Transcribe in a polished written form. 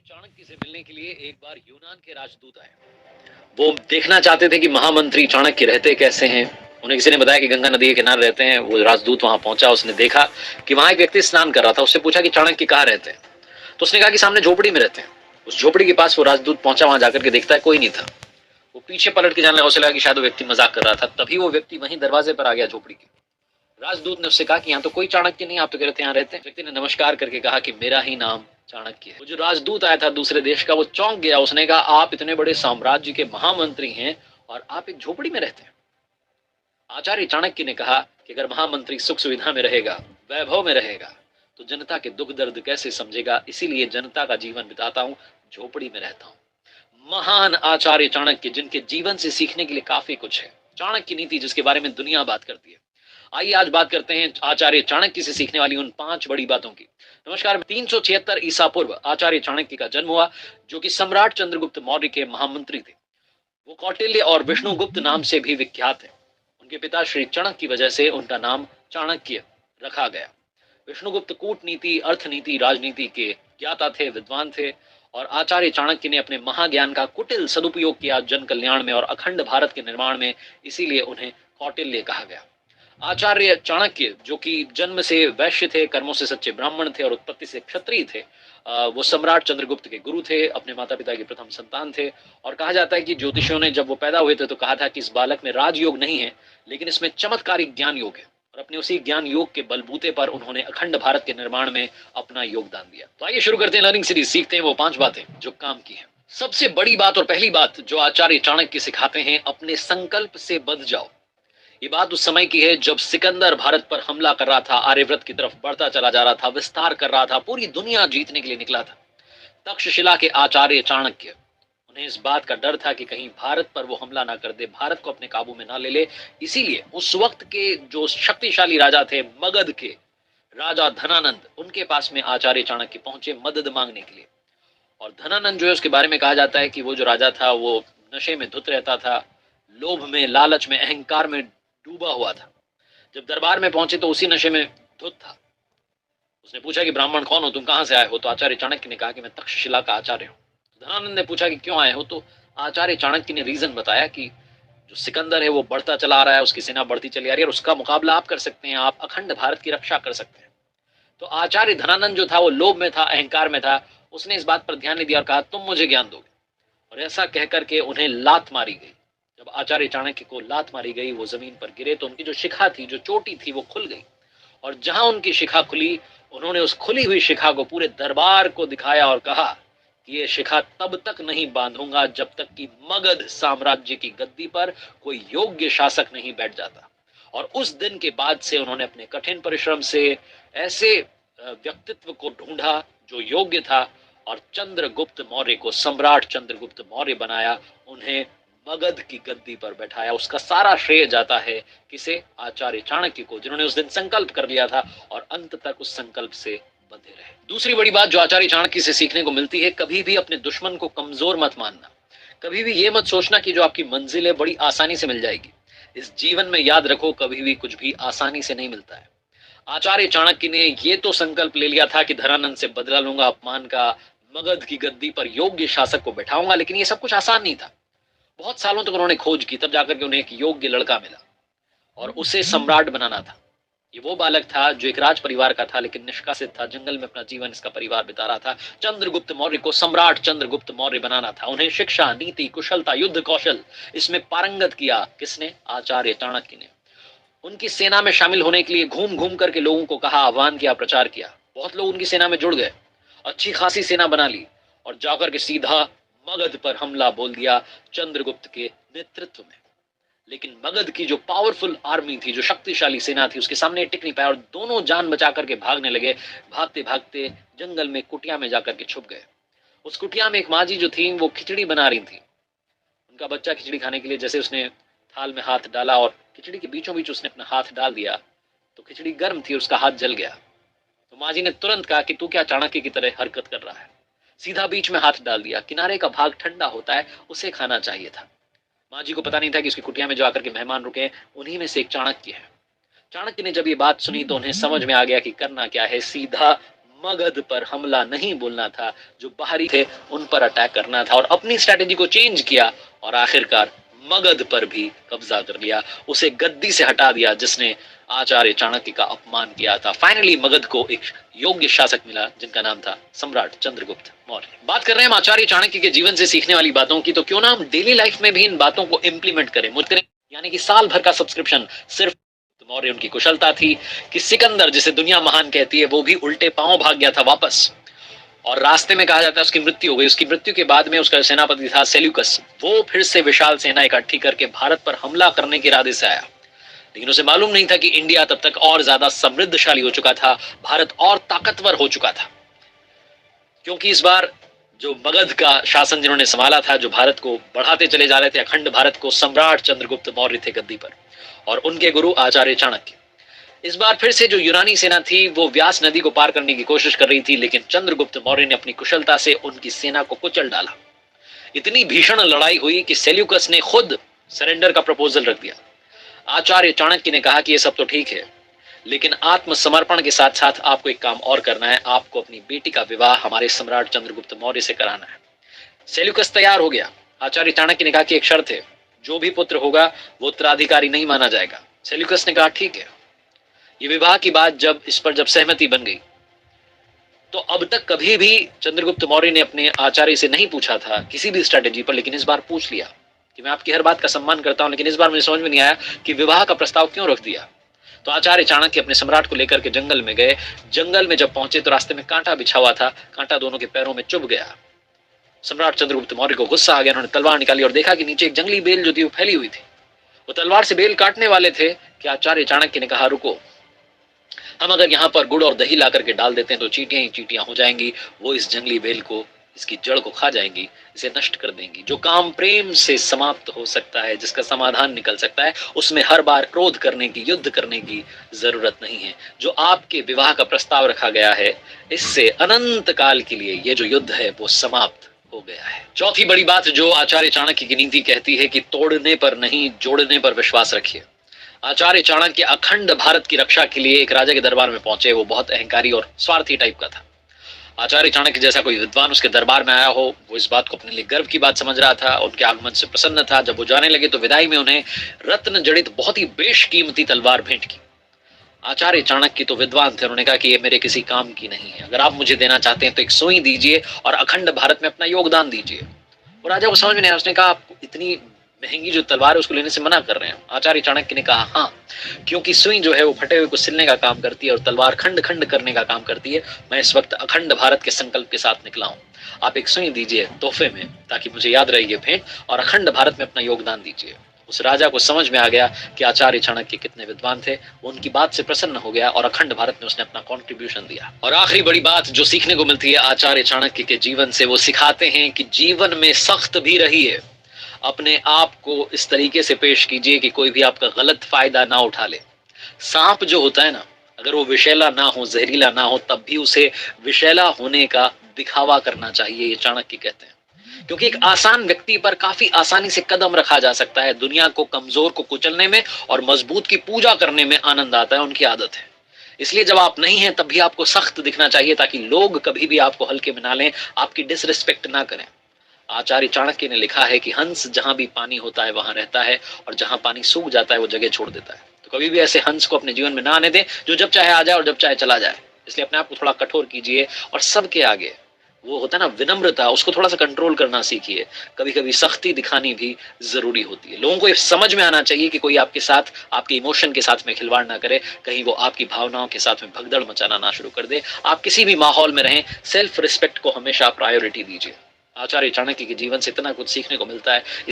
आचार्य चाणक्य से मिलने के लिए एक बार यूनान के राजदूत आए। वो देखना चाहते थे कि महामंत्री चाणक्य रहते कैसे हैं। उन्हें किसी ने बताया कि गंगा नदी के किनारे रहते हैं। वो राजदूत वहां पहुंचा, उसने देखा कि वहां एक व्यक्ति स्नान कर रहा था। उससे पूछा कि चाणक्य कहाँ रहते हैं। तो उसने कहा कि सामने झोपड़ी में रहते हैं। उस झोपड़ी के पास वो राजदूत पहुंचा, वहां जाकर के देखता है कोई नहीं था। वो पीछे पलट के जाने लगा, उसे लगा कि शायद वो व्यक्ति मजाक कर रहा था। तभी वो व्यक्ति वहीं दरवाजे पर आ गया झोपड़ी के। राजदूत ने उससे कहा कि यहाँ तो कोई चाणक्य नहीं, आप तो कह रहे थे यहाँ रहते हैं। व्यक्ति ने नमस्कार करके कहा कि मेरा ही नाम चाणक्य है। वो जो राजदूत आया था दूसरे देश का, वो चौंक गया। उसने कहा आप इतने बड़े साम्राज्य के महामंत्री हैं और आप एक झोपड़ी में रहते हैं। आचार्य चाणक्य ने कहा कि अगर महामंत्री सुख सुविधा में रहेगा, वैभव में रहेगा, तो जनता के दुख दर्द कैसे समझेगा। इसीलिए जनता का जीवन बिताता हूँ, झोपड़ी में रहता हूँ। महान आचार्य चाणक्य, जिनके जीवन से सीखने के लिए काफी कुछ है। चाणक्य नीति जिसके बारे में दुनिया बात करती है। आइए आज बात करते हैं आचार्य चाणक्य से सीखने वाली उन 5 बड़ी बातों की। नमस्कार। 376 ईसा पूर्व आचार्य चाणक्य का जन्म हुआ, जो कि सम्राट चंद्रगुप्त मौर्य के महामंत्री थे। वो कौटिल्य और विष्णुगुप्त नाम से भी विख्यात है। उनके पिता श्री चाणक्य की वजह से उनका नाम चाणक्य रखा गया। विष्णुगुप्त कूटनीति, अर्थनीति, राजनीति के ज्ञाता थे, विद्वान थे। और आचार्य चाणक्य ने अपने महाज्ञान का कुटिल सदुपयोग किया जन कल्याण में और अखंड भारत के निर्माण में। इसीलिए उन्हें कौटिल्य कहा गया। आचार्य चाणक्य, जो कि जन्म से वैश्य थे, कर्मों से सच्चे ब्राह्मण थे और उत्पत्ति से क्षत्रिय थे, वो सम्राट चंद्रगुप्त के गुरु थे, अपने माता पिता के प्रथम संतान थे। और कहा जाता है कि ज्योतिषियों ने जब वो पैदा हुए थे तो कहा था कि इस बालक में राजयोग नहीं है, लेकिन इसमें चमत्कारिक ज्ञान योग है। और अपने उसी ज्ञान योग के बलबूते पर उन्होंने अखंड भारत के निर्माण में अपना योगदान दिया। तो आइए शुरू करते हैं लर्निंग सीरीज, सीखते हैं वो 5 बातें जो काम की हैं। सबसे बड़ी बात और पहली बात जो आचार्य चाणक्य सिखाते हैं, अपने संकल्प से बंध जाओ। ये बात उस समय की है जब सिकंदर भारत पर हमला कर रहा था, आर्यव्रत की तरफ बढ़ता चला जा रहा था, विस्तार कर रहा था, पूरी दुनिया जीतने के लिए निकला था। तक्षशिला के आचार्य चाणक्य, उन्हें इस बात का डर था कि कहीं भारत पर वो हमला ना कर दे, भारत को अपने काबू में ना ले ले। इसीलिए उस वक्त के जो शक्तिशाली राजा थे, मगध के राजा धनानंद, उनके पास में आचार्य चाणक्य पहुंचे मदद मांगने के लिए। और धनानंद जो है, उसके बारे में कहा जाता है कि वो जो राजा था वो नशे में धुत रहता था, लोभ में, लालच में, अहंकार में डूबा हुआ था। जब दरबार में पहुंचे तो उसी नशे में धुत था। उसने पूछा कि ब्राह्मण कौन हो, तुम कहां से आए हो। तो आचार्य चाणक्य ने कहा कि मैं तक्षशिला का आचार्य हूँ। धनानंद ने पूछा कि क्यों आए हो। तो आचार्य चाणक्य ने रीजन बताया कि जो सिकंदर है वो बढ़ता चला आ रहा है, उसकी सेना बढ़ती चली आ रही है और उसका मुकाबला आप कर सकते हैं, आप अखंड भारत की रक्षा कर सकते हैं। तो आचार्य धनानंद जो था वो लोभ में था, अहंकार में था। उसने इस बात पर ध्यान नहीं दिया और कहा तुम मुझे ज्ञान दोगे। और ऐसा कहकर के उन्हें लात मारी गई। जब आचार्य चाणक्य को लात मारी गई, वो जमीन पर गिरे तो उनकी जो शिखा थी, जो चोटी थी, वो खुल गई। और जहां उनकी शिखा खुली, उन्होंने उस खुली हुई शिखा को पूरे दरबार को दिखाया और कहा कि ये शिखा तब तक नहीं बांधूंगा जब तक कि मगध साम्राज्य की गद्दी पर कोई योग्य शासक नहीं बैठ जाता। और उस दिन के बाद से उन्होंने अपने कठिन परिश्रम से ऐसे व्यक्तित्व को ढूंढा जो योग्य था और चंद्रगुप्त मौर्य को, सम्राट चंद्रगुप्त मौर्य बनाया, उन्हें मगध की गद्दी पर बैठाया। उसका सारा श्रेय जाता है किसे? आचार्य चाणक्य को, जिन्होंने उस दिन संकल्प कर लिया था और अंत तक उस संकल्प से बंधे रहे। दूसरी बड़ी बात जो आचार्य चाणक्य से सीखने को मिलती है, कभी भी अपने दुश्मन को कमजोर मत मानना। कभी भी ये मत सोचना कि जो आपकी मंजिल है बड़ी आसानी से मिल जाएगी। इस जीवन में याद रखो, कभी भी कुछ भी आसानी से नहीं मिलता है। आचार्य चाणक्य ने ये तो संकल्प ले लिया था कि धनानंद से बदला लूंगा अपमान का, मगध की गद्दी पर योग्य शासक को बैठाऊंगा, लेकिन ये सब कुछ आसान नहीं था। बहुत सालों तक उन्होंने खोज की, तब जाकर के उन्हें एक योग्य लड़का मिला और उसे सम्राट बनाना था। ये वो बालक था जो एक राज परिवार का था लेकिन निष्कासित था, जंगल में अपना जीवन इसका परिवार बिता रहा था। चंद्रगुप्त मौर्य को सम्राट चंद्रगुप्त मौर्य बनाना था। उन्हें शिक्षा, नीति, कुशलता, युद्ध कौशल, इसमें पारंगत किया। किसने? आचार्य चाणक्य ने। उनकी सेना में शामिल होने के लिए घूम घूम करके लोगों को कहा, आह्वान किया, प्रचार किया। बहुत लोग उनकी सेना में जुड़ गए, अच्छी खासी सेना बना ली और जाकर के सीधा मगध पर हमला बोल दिया चंद्रगुप्त के नेतृत्व में। लेकिन मगध की जो पावरफुल आर्मी थी, जो शक्तिशाली सेना थी, उसके सामने टिक नहीं पाया और दोनों जान बचा करके भागने लगे। भागते भागते जंगल में कुटिया में जाकर के छुप गए। उस कुटिया में एक माँ जी जो थी वो खिचड़ी बना रही थी। उनका बच्चा खिचड़ी खाने के लिए जैसे उसने थाल में हाथ डाला और खिचड़ी के बीचों बीच उसने अपना हाथ डाल दिया तो खिचड़ी गर्म थी, उसका हाथ जल गया। तो माँ जी ने तुरंत कहा कि तू क्या चाणक्य की तरह हरकत कर रहा है। सीधा बीच में हाथ डाल दिया। किनारे का भाग ठंडा होता है, उसे खाना चाहिए था। माँ जी को पता नहीं था कि उसकी कुटिया में जो आकर के मेहमान रुके उन्हीं में से एक चाणक्य है। चाणक्य ने जब ये बात सुनी तो उन्हें समझ में आ गया कि करना क्या है। सीधा मगध पर हमला नहीं बोलना था, जो बाहरी थे उन पर अटैक करना था, और अपनी स्ट्रेटेजी को चेंज किया और आखिरकार मगध पर भी कब्जा कर लिया, उसे गद्दी से हटा दिया जिसने आचार्य चाणक्य का अपमान किया था। फाइनली मगध को एक योग्य शासक मिला जिनका नाम था सम्राट चंद्रगुप्त मौर्य। बात कर रहे हैं आचार्य चाणक्य के जीवन से सीखने वाली बातों की, तो क्यों ना हम डेली लाइफ में भी इन बातों को इंप्लीमेंट करें। यानी कि साल भर का सब्सक्रिप्शन सिर्फ मौर्य उनकी कुशलता थी कि सिकंदर जिसे दुनिया महान कहती है वो भी उल्टे पांव भाग गया था वापस, और रास्ते में कहा जाता है उसकी मृत्यु हो गई। उसकी मृत्यु के बाद में उसका सेनापति था सेल्यूकस, वो फिर से विशाल सेना इकट्ठी करके भारत पर हमला करने के इरादे से आया, लेकिन उसे मालूम नहीं था कि इंडिया तब तक और ज्यादा समृद्धशाली हो चुका था, भारत और ताकतवर हो चुका था, क्योंकि इस बार जो मगध का शासन जिन्होंने संभाला था, जो भारत को बढ़ाते चले जा रहे थे, अखंड भारत को, सम्राट चंद्रगुप्त मौर्य थे गद्दी पर, और उनके गुरु आचार्य चाणक्य। इस बार फिर से जो यूनानी सेना थी वो व्यास नदी को पार करने की कोशिश कर रही थी, लेकिन चंद्रगुप्त मौर्य ने अपनी कुशलता से उनकी सेना को कुचल डाला। इतनी भीषण लड़ाई हुई कि सेल्यूकस ने खुद सरेंडर का प्रपोजल रख दिया। आचार्य चाणक्य ने कहा कि ये सब तो ठीक है, लेकिन आत्मसमर्पण के साथ साथ आपको एक काम और करना है, आपको अपनी बेटी का विवाह हमारे सम्राट चंद्रगुप्त मौर्य से कराना है। सेल्यूकस तैयार हो गया। आचार्य चाणक्य ने कहा कि एक शर्त है, जो भी पुत्र होगा वो उत्तराधिकारी नहीं माना जाएगा। सेल्यूकस ने कहा ठीक है। ये विवाह की बात जब सहमति बन गई, तो अब तक कभी भी चंद्रगुप्त मौर्य ने अपने आचार्य से नहीं पूछा था किसी भी स्ट्रेटेजी पर, लेकिन इस बार पूछ लिया कि मैं आपकी हर बात का सम्मान करता हूं, लेकिन इस बार मुझे समझ में नहीं आया कि विवाह का प्रस्ताव क्यों रख दिया। तो आचार्य चाणक्य अपने सम्राट को लेकर के जंगल में गए। जंगल में जब पहुंचे तो रास्ते में कांटा बिछा हुआ था, कांटा दोनों के पैरों में चुभ गया। सम्राट चंद्रगुप्त मौर्य को गुस्सा आ गया, उन्होंने तलवार निकाली और देखा कि नीचे एक जंगली बेल जो थी वो फैली हुई थी। वो तलवार से बेल काटने वाले थे कि आचार्य चाणक्य ने कहा रुको, हम अगर यहाँ पर गुड़ और दही ला करके डाल देते हैं तो चींटियां ही चींटियां हो जाएंगी, वो इस जंगली बेल को, इसकी जड़ को खा जाएंगी, इसे नष्ट कर देंगी। जो काम प्रेम से समाप्त हो सकता है, जिसका समाधान निकल सकता है, उसमें हर बार क्रोध करने की, युद्ध करने की जरूरत नहीं है। जो आपके विवाह का प्रस्ताव रखा गया है, इससे अनंत काल के लिए ये जो युद्ध है वो समाप्त हो गया है। चौथी बड़ी बात जो आचार्य चाणक्य की नीति कहती है कि तोड़ने पर नहीं, जोड़ने पर विश्वास रखिए। आचार्य चाणक्य अखंड भारत की रक्षा के लिए एक राजा के दरबार में पहुंचे। वो बहुत अहंकारी और स्वार्थी टाइप का था। आचार्य चाणक्य जैसा कोई विद्वान उसके दरबार में आया हो, वो इस बात को अपने लिए गर्व की बात समझ रहा था, उनके आगमन से प्रसन्न था। जब वो जाने लगे तो विदाई में उन्हें रत्न जड़ित बहुत ही बेशकीमती तलवार भेंट की। आचार्य चाणक्य तो विद्वान थे, उन्होंने कहा कि ये मेरे किसी काम की नहीं है, अगर आप मुझे देना चाहते हैं तो एक सुई दीजिए और अखंड भारत में अपना योगदान दीजिए। वो राजा को समझ में नहीं आया, उसने कहा आपको इतनी महंगी जो तलवार है उसको लेने से मना कर रहे हैं। आचार्य चाणक्य ने कहा हाँ, क्योंकि सुई जो है वो फटे हुए को सिलने का काम करती है और तलवार खंड खंड करने का काम करती है। मैं इस वक्त अखंड भारत के संकल्प के साथ निकला हूँ, आप एक सुई दीजिए तोहफे में, ताकि मुझे याद रहे ये भेंट, और अखंड भारत में अपना योगदान दीजिए। उस राजा को समझ में आ गया कि आचार्य चाणक्य कितने विद्वान थे, वो उनकी बात से प्रसन्न हो गया और अखंड भारत में उसने अपना कंट्रीब्यूशन दिया। और आखिरी बड़ी बात जो सीखने को मिलती है आचार्य चाणक्य के जीवन से, वो सिखाते हैं कि जीवन में सख्त भी रहिए, अपने आप को इस तरीके से पेश कीजिए कि कोई भी आपका गलत फायदा ना उठा ले। सांप जो होता है ना, अगर वो विषैला ना हो, जहरीला ना हो, तब भी उसे विषैला होने का दिखावा करना चाहिए, ये चाणक्य कहते हैं। क्योंकि एक आसान व्यक्ति पर काफी आसानी से कदम रखा जा सकता है। दुनिया को कमजोर को कुचलने में और मजबूत की पूजा करने में आनंद आता है, उनकी आदत है। इसलिए जब आप नहीं हैं तब भी आपको सख्त दिखना चाहिए, ताकि लोग कभी भी आपको हल्के में ना लें, आपकी डिसरिस्पेक्ट ना करें। आचार्य चाणक्य ने लिखा है कि हंस जहां भी पानी होता है वहां रहता है, और जहां पानी सूख जाता है वो जगह छोड़ देता है। तो कभी भी ऐसे हंस को अपने जीवन में ना आने दें जो जब चाहे आ जाए और जब चाहे चला जाए। इसलिए अपने आप को थोड़ा कठोर कीजिए, और सबके आगे वो होता है ना विनम्रता, उसको थोड़ा सा कंट्रोल करना सीखिए। कभी कभी सख्ती दिखानी भी जरूरी होती है। लोगों को ये समझ में आना चाहिए कि कोई आपके साथ, आपके इमोशन के साथ में खिलवाड़ ना करे, कहीं वो आपकी भावनाओं के साथ में भगदड़ मचाना ना शुरू कर दे। आप किसी भी माहौल में रहें, सेल्फ रिस्पेक्ट को हमेशा प्रायोरिटी दीजिए। आचार्य चाणक्य के जीवन से इतना कुछ सीखने को मिलता है।